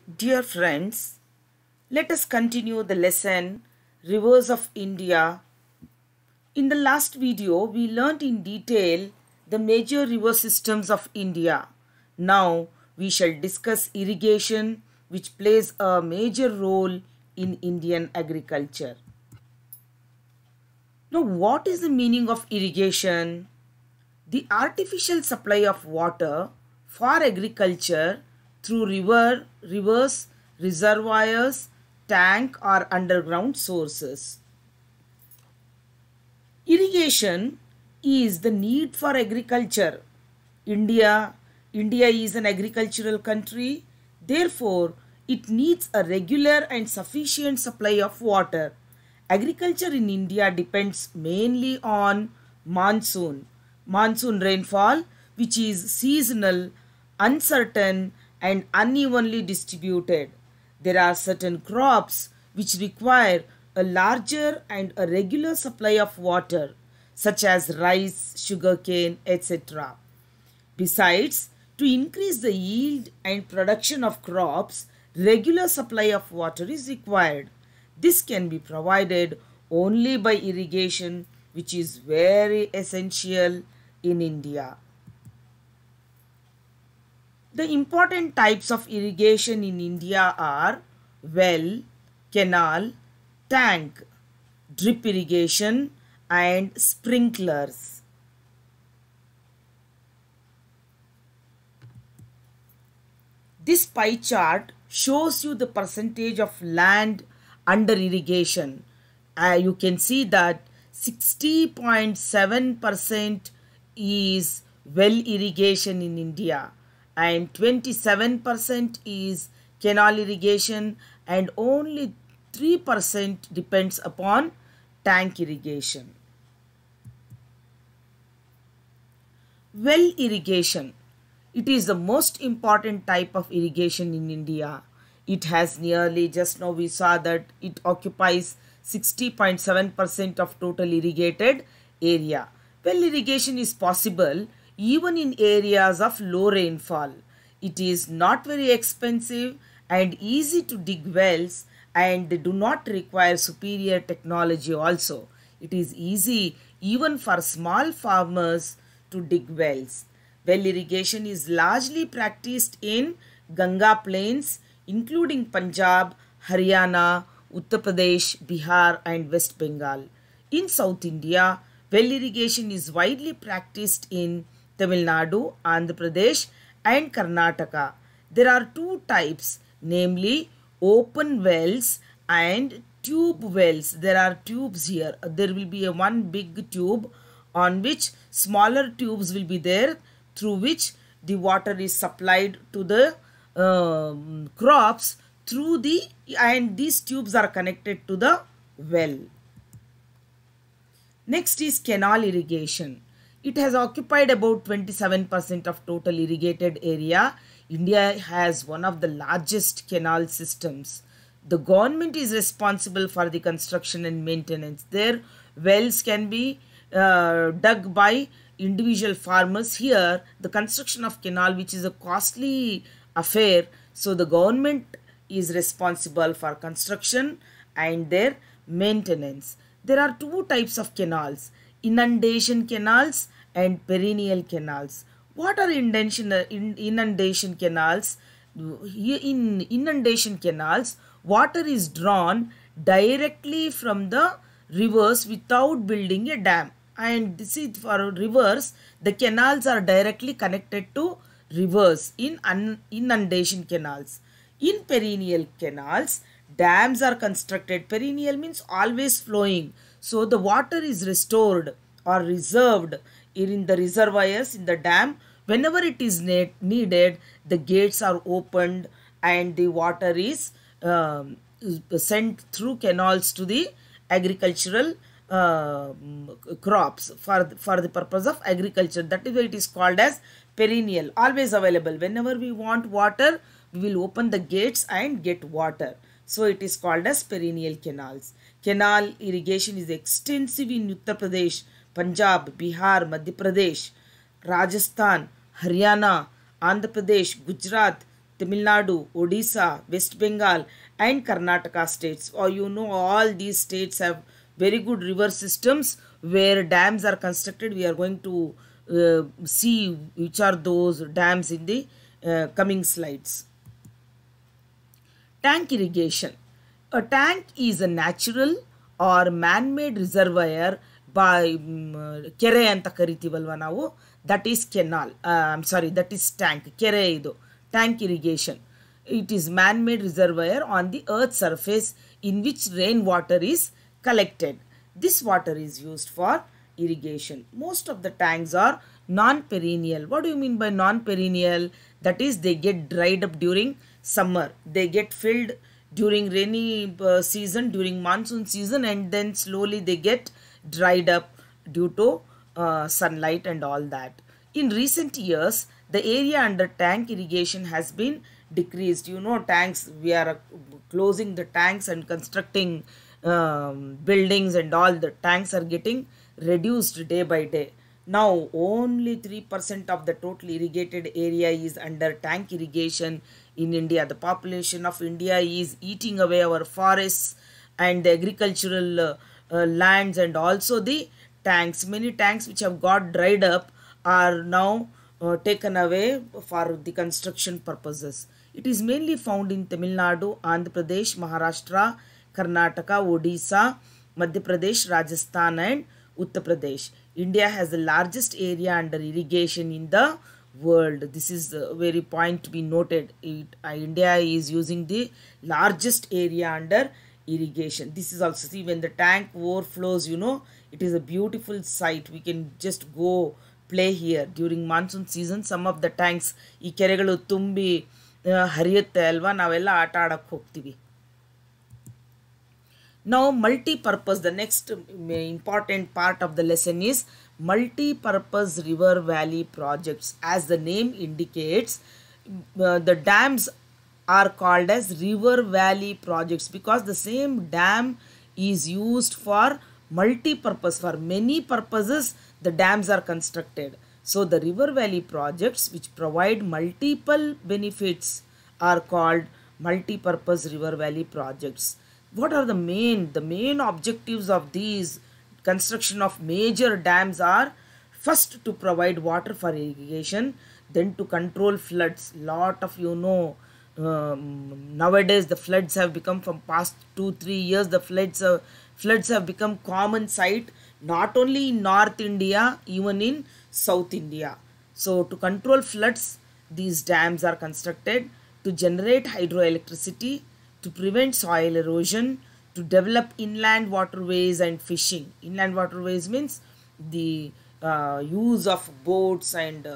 Dear friends, let us continue the lesson Rivers of India. In the last video, we learnt in detail the major river systems of India. Now, we shall discuss irrigation, which plays a major role in Indian agriculture. Now, what is the meaning of irrigation? The artificial supply of water for agriculture through rivers, reservoirs, tank or underground sources. Irrigation is the need for agriculture. India is an agricultural country. Therefore, it needs a regular and sufficient supply of water. Agriculture in India depends mainly on monsoon rainfall, which is seasonal, uncertain and unevenly distributed. There are certain crops which require a larger and a regular supply of water, such as rice, sugarcane, etc. Besides, to increase the yield and production of crops, regular supply of water is required. This can be provided only by irrigation, which is very essential in India. The important types of irrigation in India are well, canal, tank, drip irrigation and sprinklers. This pie chart shows you the percentage of land under irrigation. You can see that 60.7% is well irrigation in India and 27% is canal irrigation and only 3% depends upon tank irrigation. Well irrigation. It is the most important type of irrigation in India. It has nearly, just now we saw that it occupies 60.7% of total irrigated area. Well irrigation is possible even in areas of low rainfall. It is not very expensive and easy to dig wells and they do not require superior technology also. It is easy even for small farmers to dig wells. Well irrigation is largely practiced in Ganga plains including Punjab, Haryana, Uttar Pradesh, Bihar and West Bengal. In South India, well irrigation is widely practiced in Tamil Nadu, Andhra Pradesh and Karnataka. There are two types, namely open wells and tube wells. There are tubes here. There will be one big tube on which smaller tubes will be there through which the water is supplied to the crops through and these tubes are connected to the well. Next is canal irrigation. It has occupied about 27% of total irrigated area. India has one of the largest canal systems. The government is responsible for the construction and maintenance. Their wells can be dug by individual farmers. Here, the construction of canal, which is a costly affair, so the government is responsible for construction and their maintenance. There are two types of canals, inundation canals and perennial canals. What are inundation canals? In inundation canals, water is drawn directly from the rivers without building a dam. And this is for rivers, the canals are directly connected to rivers in inundation canals. In perennial canals, dams are constructed. Perennial means always flowing. So the water is restored or reserved in the reservoirs in the dam. Whenever it is needed, the gates are opened and the water is sent through canals to the agricultural crops for the purpose of agriculture. That is why it is called as perennial, always available. Whenever we want water, we will open the gates and get water. So it is called as perennial canals. Canal irrigation is extensive in Uttar Pradesh, Punjab, Bihar, Madhya Pradesh, Rajasthan, Haryana, Andhra Pradesh, Gujarat, Tamil Nadu, Odisha, West Bengal, and Karnataka states. Or you know, all these states have very good river systems where dams are constructed. We are going to see which are those dams in the coming slides. Tank irrigation. A tank is a natural or man-made reservoir by ಕೆರೆ ಅಂತ ಕರಿತೀವಲ್ವ ನಾವು, that is canal. I'm sorry, that is tank. ಕೆರೆ ಇದು tank irrigation. It is man-made reservoir on the earth's surface in which rainwater is collected. This water is used for irrigation. Most of the tanks are non-perennial. What do you mean by non-perennial? That is, they get dried up during summer. They get filled during rainy season, during monsoon season, and then slowly they get dried up due to sunlight and all that. In recent years, the area under tank irrigation has been decreased. You know, tanks, we are closing the tanks and constructing buildings and all. The tanks are getting reduced day by day. Now only 3% of the total irrigated area is under tank irrigation in India. The population of India is eating away our forests and the agricultural lands, and also the tanks. Many tanks which have got dried up are now taken away for the construction purposes. It is mainly found in Tamil Nadu, Andhra Pradesh, Maharashtra, Karnataka, Odisha, Madhya Pradesh, Rajasthan, and Uttar Pradesh. India has the largest area under irrigation in the world. This is a very point to be noted. India is using the largest area under irrigation. This is also, see, when the tank overflows, you know, it is a beautiful sight. We can just go play here during monsoon season. Some of the tanks ಈ ಕೆರೆಗಳು ತುಂಬಿ ಹರಿಯುತ್ತೆ ಅಲ್ವಾ, ನಾವೆಲ್ಲ ಆಟ ಆಡಕ್ಕೆ ಹೋಗ್ತೀವಿ. Now multi-purpose, the next important part of the lesson is multi-purpose river valley projects. As the name indicates, the dams are called as river valley projects because the same dam is used for multi-purpose. For many purposes the dams are constructed. So the river valley projects which provide multiple benefits are called multi-purpose river valley projects. What are the main objectives of these construction of major dams are? First, to provide water for irrigation, then to control floods. Lot of, you know, nowadays the floods have become, from past 2-3 years, the floods have become common sight, not only in North India, even in South India. So to control floods, these dams are constructed to generate hydroelectricity, to prevent soil erosion, to develop inland waterways and fishing. Inland waterways means the use of boats and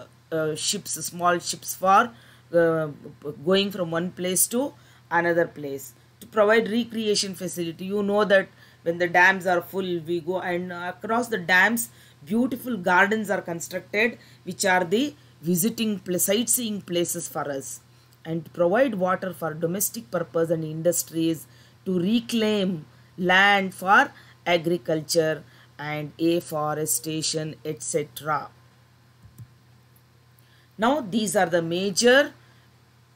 ships, small ships, for going from one place to another place. To provide recreation facility. You know that when the dams are full, we go, and across the dams beautiful gardens are constructed which are the sightseeing places for us. And to provide water for domestic purpose and industries, to reclaim land for agriculture and afforestation, etc. Now these are the major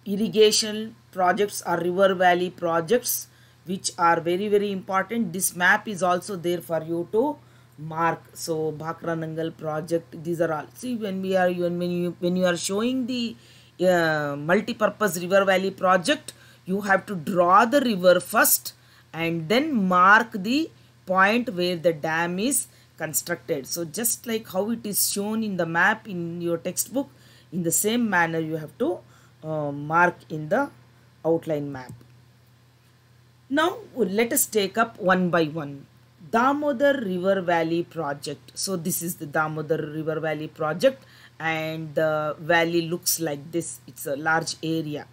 irrigation projects or river valley projects which are very important. This map is also there for you to mark. So Bhakra Nangal project, these are all. See, when you are showing the multi-purpose river valley project, you have to draw the river first and then mark the point where the dam is constructed. So just like how it is shown in the map in your textbook, in the same manner you have to mark in the outline map. Now let us take up one by one. Damodar River Valley project. So this is the Damodar River Valley project, and the valley looks like this. It's a large area.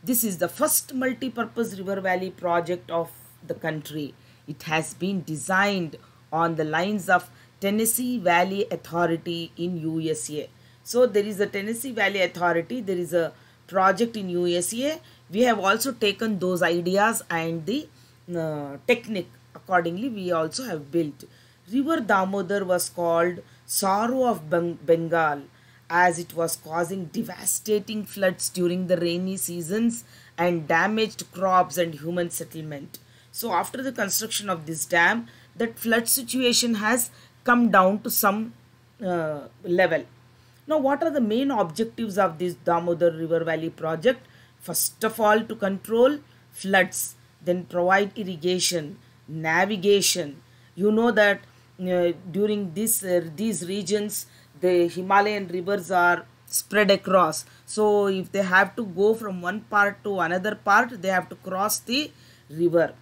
This is the first multi-purpose river valley project of the country. It has been designed on the lines of Tennessee Valley Authority in USA. So there is a Tennessee Valley Authority, there is a project in USA. We have also taken those ideas and the technique. Accordingly, we also have built. River Damodar was called Sorrow of Bengal as it was causing devastating floods during the rainy seasons and damaged crops and human settlement. So after the construction of this dam, that flood situation has come down to some level. Now, what are the main objectives of this Damodar River Valley project? First of all, to control floods, then provide irrigation, navigation. You know that during these regions, the Himalayan rivers are spread across. So, if they have to go from one part to another part, they have to cross the river.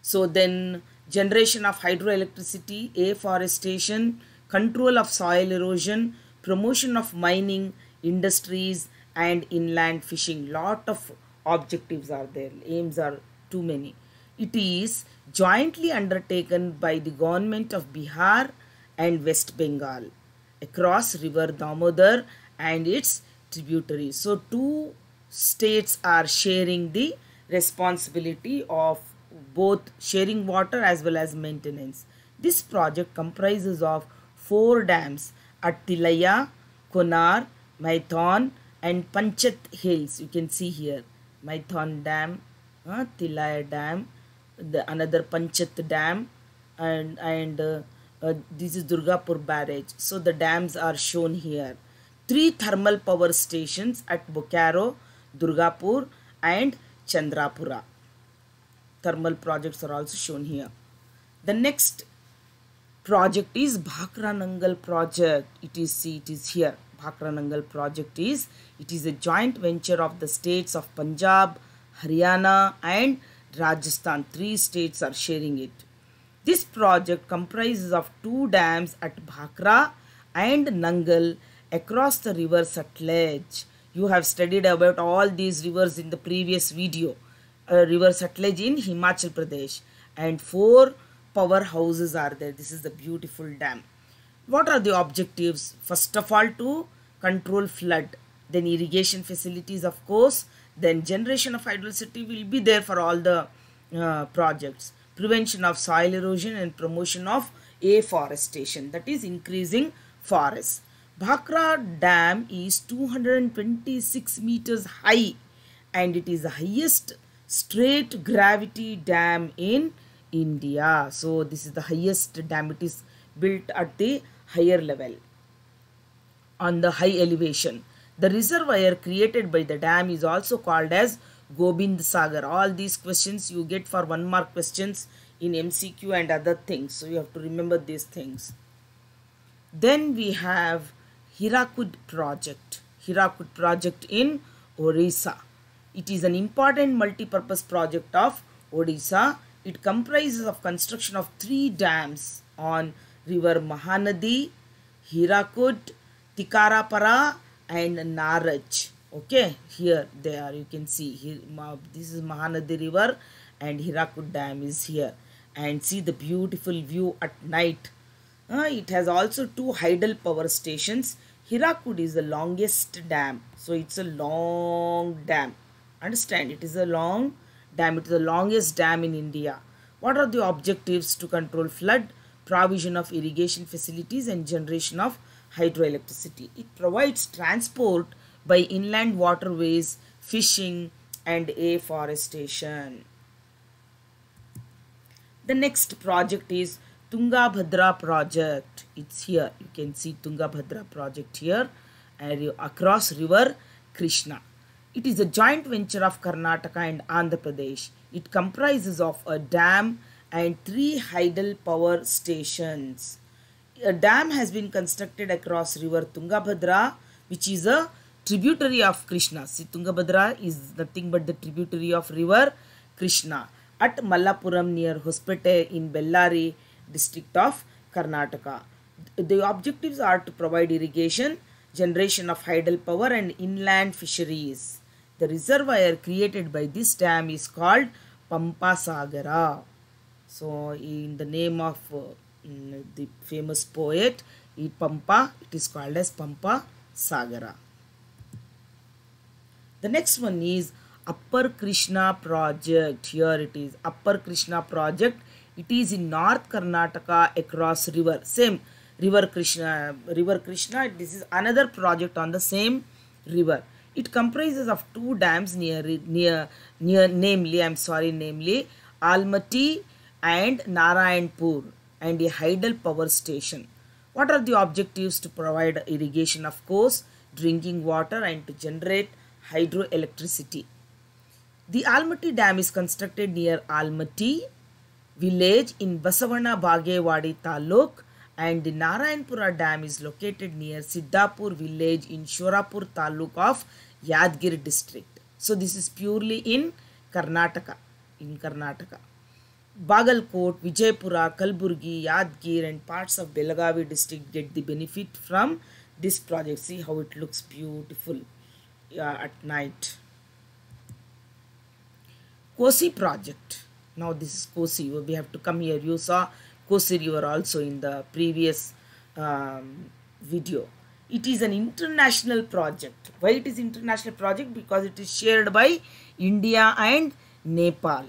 So then generation of hydroelectricity, afforestation, control of soil erosion, promotion of mining, industries and inland fishing. Lot of objectives are there, aims are too many. It is jointly undertaken by the government of Bihar and West Bengal across river Damodar and its tributaries. So two states are sharing the responsibility of both sharing water as well as maintenance. This project comprises of 4 dams at Tilaya, Konar, Maithon and Panchat Hills. You can see here Maithon Dam, Tilaya Dam, another Panchat Dam, and this is Durgapur Barrage. So the dams are shown here. 3 thermal power stations at Bokaro, Durgapur and Chandrapura. Thermal projects are also shown here. The next project is Bhakra Nangal project. It is here. Bhakra Nangal project is a joint venture of the states of Punjab, Haryana and Rajasthan. 3 states are sharing it. This project comprises of 2 dams at Bhakra and Nangal across the river Satluj. You have studied about all these rivers in the previous video. River Satluj in Himachal Pradesh, and 4 powerhouses are there. This is the beautiful dam. What are the objectives? First of all, to control flood, then irrigation facilities, of course, then generation of hydroelectricity will be there for all the projects, prevention of soil erosion and promotion of afforestation, that is increasing forests. Bhakra Dam is 226 meters high and it is the highest straight gravity dam in India. So this is the highest dam. It is built at the higher level on the high elevation. The reservoir created by the dam is also called as Gobind Sagar. All these questions you get for 1 mark questions in MCQ and other things. So you have to remember these things. Then we have Hirakud project. Hirakud project in Orissa. It is an important multi-purpose project of Odisha. It comprises of construction of 3 dams on river Mahanadi, Hirakud, Tikarapara and Naraj. Okay, here they are. You can see here. This is Mahanadi river and Hirakud dam is here. And see the beautiful view at night. It has also 2 hydel power stations. Hirakud is the longest dam. So it's a long dam. Understand, it is a long dam. It is the longest dam in India. What are the objectives to control flood? Provision of irrigation facilities and generation of hydroelectricity. It provides transport by inland waterways, fishing and afforestation. The next project is Tungabhadra project. It's here. You can see Tungabhadra project here and across river Krishna. It is a joint venture of Karnataka and Andhra Pradesh. It comprises of a dam and 3 hydel power stations. A dam has been constructed across river Tungabhadra, which is a tributary of Krishna. See, Tungabhadra is nothing but the tributary of river Krishna at Mallapuram near Hospete in Bellary district of Karnataka. The objectives are to provide irrigation, generation of hydel power and inland fisheries. The reservoir created by this dam is called Pampa Sagara. So in the name of the famous poet Pampa, it is called as Pampa Sagara. The next one is Upper Krishna project. Here it is Upper Krishna project. It is in North Karnataka across river. Same River Krishna, this is another project on the same river. It comprises of two dams namely Almaty and Narayanpur, and a hydel power station. What are the objectives? To provide irrigation, of course, drinking water, and to generate hydroelectricity. The Almaty Dam is constructed near Almaty village in Basavana Bagewadi Taluk, and the Narayanpura Dam is located near Siddhapur village in Shorapur Taluk of Yadgir district. So this is purely in Karnataka. Bagalkot, Vijaypura, Kalburgi, Yadgir and parts of Belagavi district get the benefit from this project. See how it looks beautiful at night. Kosi project. Now this is Kosi. We have to come here. You saw Kosi river also in the previous video. It is an international project. Why it is international project? Because it is shared by India and Nepal.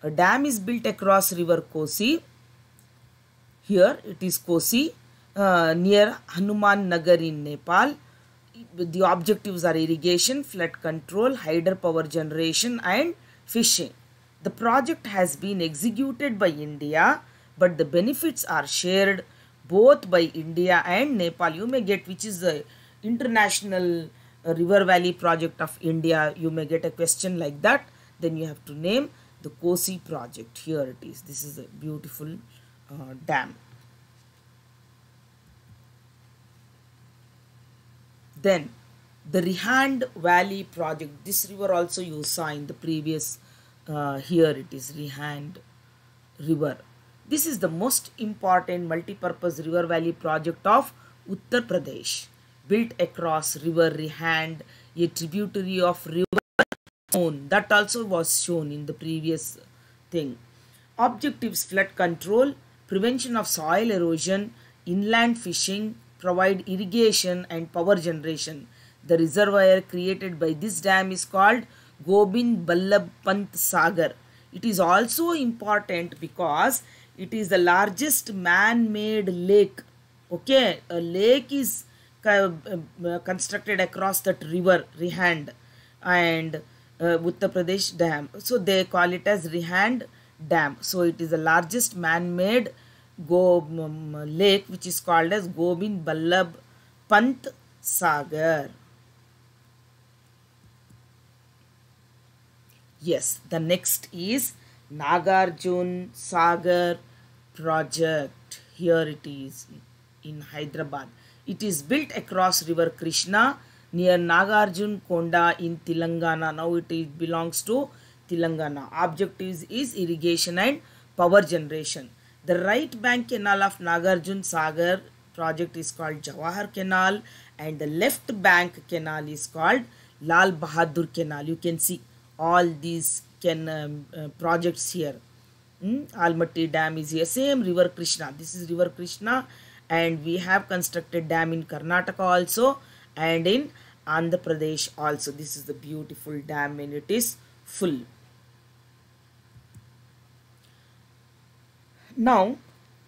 A dam is built across river Kosi. Here it is Kosi near Hanuman Nagar in Nepal. The objectives are irrigation, flood control, hydropower generation and fishing. The project has been executed by India, but the benefits are shared both by India and Nepal. You may get which is the international river valley project of India. You may get a question like that. Then you have to name the Kosi project. Here it is. This is a beautiful dam. Then the Rihand Valley project. This river also you saw in the previous. Here it is Rihand river. This is the most important multi-purpose river valley project of Uttar Pradesh. Built across river Rihand, a tributary of river Son. That also was shown in the previous thing. Objectives: flood control, prevention of soil erosion, inland fishing, provide irrigation and power generation. The reservoir created by this dam is called Gobind Ballabh Pant Sagar. It is also important because it is the largest man-made lake. Okay, a lake is constructed across that river Rihand and Uttar Pradesh dam. So they call it as Rihand Dam. So it is the largest man-made lake which is called as Gobind Ballabh Pant Sagar. Yes, the next is Nagarjun Sagar project. Here it is in Hyderabad. It is built across river Krishna near Nagarjun Konda in Telangana. Now it belongs to Telangana. Objectives is irrigation and power generation. The right bank canal of Nagarjun Sagar project is called Jawahar Canal, and the left bank canal is called Lal Bahadur Canal. You can see all these projects here. Almaty Dam is here. Same river Krishna. This is river Krishna, and we have constructed dam in Karnataka also and in Andhra Pradesh also. This is the beautiful dam and it is full. Now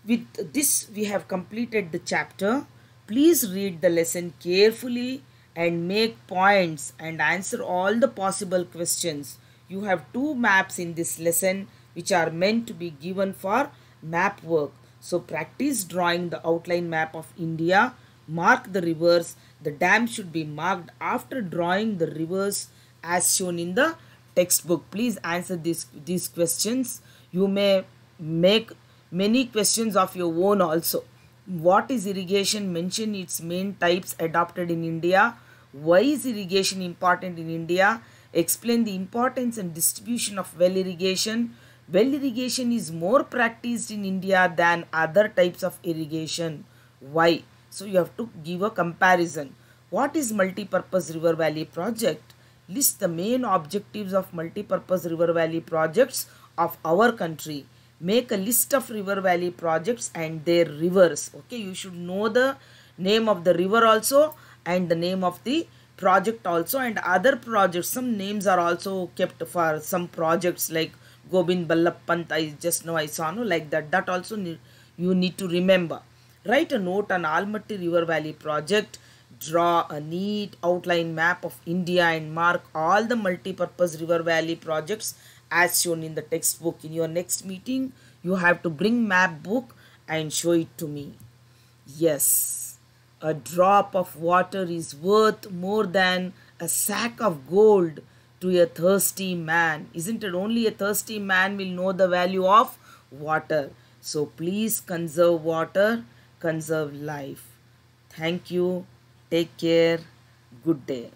with this we have completed the chapter. Please read the lesson carefully and make points and answer all the possible questions. You have 2 maps in this lesson which are meant to be given for map work. So practice drawing the outline map of India. Mark the rivers. The dam should be marked after drawing the rivers as shown in the textbook. Please answer these questions. You may make many questions of your own also. What is irrigation? Mention its main types adopted in India. Why is irrigation important in India? Explain the importance and distribution of well irrigation. Well irrigation is more practiced in India than other types of irrigation. Why? So you have to give a comparison. What is multi-purpose river valley project? List the main objectives of multi-purpose river valley projects of our country. Make a list of river valley projects and their rivers. Okay, you should know the name of the river also and the name of the project also, and other projects. Some names are also kept for some projects like Gobind Ballabh Pant. I just know I saw no like that. That also you need to remember. Write a note on Almaty River Valley project. Draw a neat outline map of India and mark all the multi-purpose river valley projects as shown in the textbook. In your next meeting, you have to bring map book and show it to me. Yes, a drop of water is worth more than a sack of gold to a thirsty man. Isn't it? Only a thirsty man will know the value of water. So please conserve water, conserve life. Thank you. Take care. Good day.